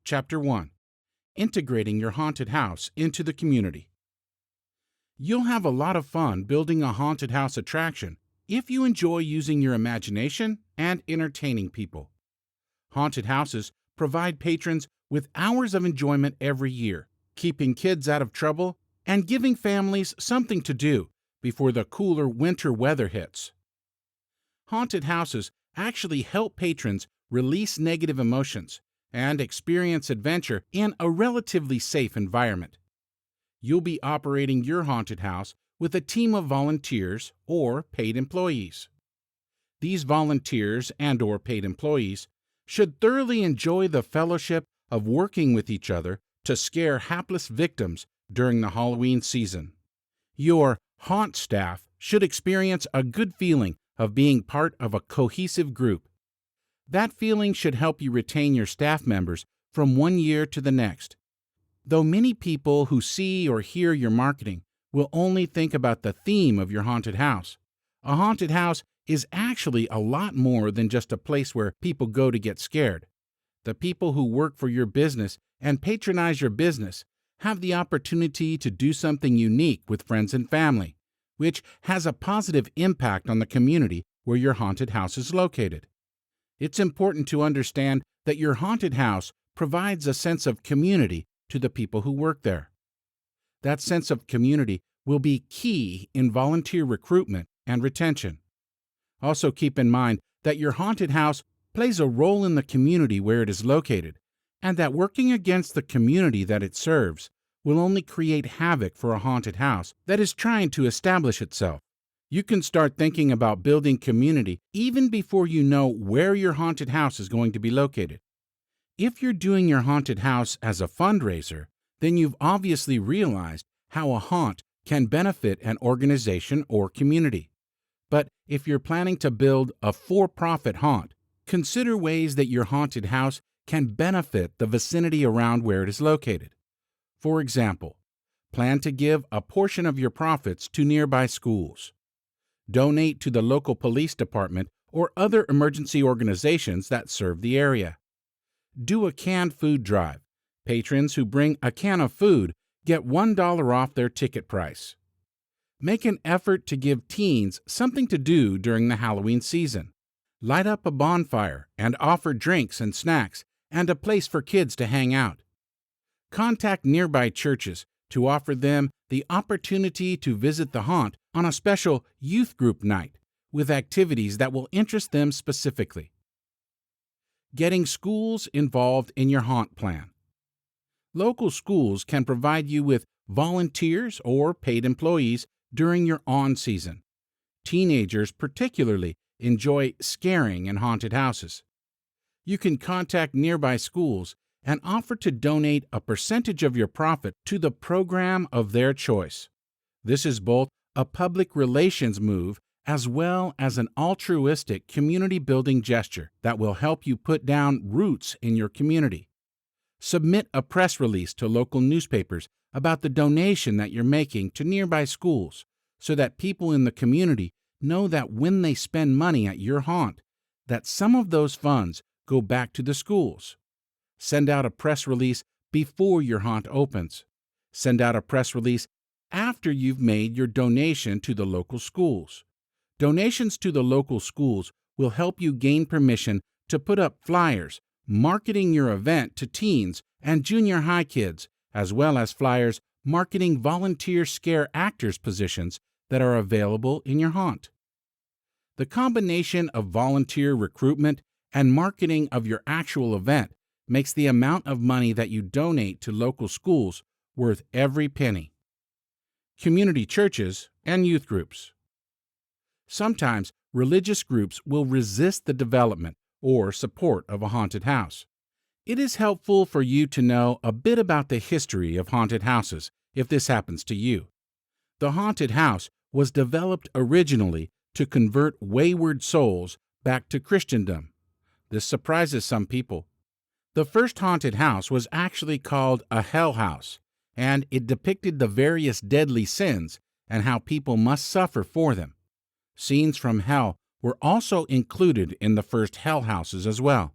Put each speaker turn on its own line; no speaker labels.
Chapter 1. Integrating your haunted house into the community. You'll have a lot of fun building a haunted house attraction if you enjoy using your imagination and entertaining people. Haunted houses provide patrons with hours of enjoyment every year, keeping kids out of trouble and giving families something to do before the cooler winter weather hits. Haunted houses actually help patrons release negative emotions and experience adventure in a relatively safe environment. You'll be operating your haunted house with a team of volunteers or paid employees. These volunteers and/or paid employees should thoroughly enjoy the fellowship of working with each other to scare hapless victims during the Halloween season. Your haunt staff should experience a good feeling of being part of a cohesive group. That feeling should help you retain your staff members from one year to the next. Though many people who see or hear your marketing will only think about the theme of your haunted house, a haunted house is actually a lot more than just a place where people go to get scared. The people who work for your business and patronize your business have the opportunity to do something unique with friends and family, which has a positive impact on the community where your haunted house is located. It's important to understand that your haunted house provides a sense of community to the people who work there. That sense of community will be key in volunteer recruitment and retention. Also keep in mind that your haunted house plays a role in the community where it is located, and that working against the community that it serves will only create havoc for a haunted house that is trying to establish itself. You can start thinking about building community even before you know where your haunted house is going to be located. If you're doing your haunted house as a fundraiser, then you've obviously realized how a haunt can benefit an organization or community. But if you're planning to build a for-profit haunt, consider ways that your haunted house can benefit the vicinity around where it is located. For example, plan to give a portion of your profits to nearby schools. Donate to the local police department or other emergency organizations that serve the area. Do a canned food drive. Patrons who bring a can of food get $1 off their ticket price. Make an effort to give teens something to do during the Halloween season. Light up a bonfire and offer drinks and snacks and a place for kids to hang out. Contact nearby churches to offer them the opportunity to visit the haunt on a special youth group night with activities that will interest them specifically. Getting schools involved in your haunt plan. Local schools can provide you with volunteers or paid employees during your on-season. Teenagers particularly enjoy scaring in haunted houses. You can contact nearby schools and offer to donate a percentage of your profit to the program of their choice. This is both a public relations move as well as an altruistic community-building gesture that will help you put down roots in your community. Submit a press release to local newspapers about the donation that you're making to nearby schools so that people in the community know that when they spend money at your haunt, that some of those funds go back to the schools. Send out a press release before your haunt opens. Send out a press release after you've made your donation to the local schools. Donations to the local schools will help you gain permission to put up flyers marketing your event to teens and junior high kids, as well as flyers marketing volunteer scare actors positions that are available in your haunt. The combination of volunteer recruitment and marketing of your actual event makes the amount of money that you donate to local schools worth every penny. Community churches and youth groups. Sometimes religious groups will resist the development or support of a haunted house. It is helpful for you to know a bit about the history of haunted houses if this happens to you. The haunted house was developed originally to convert wayward souls back to Christendom. This surprises some people. The first haunted house was actually called a hell house, and it depicted the various deadly sins and how people must suffer for them. Scenes from hell were also included in the first hell houses as well.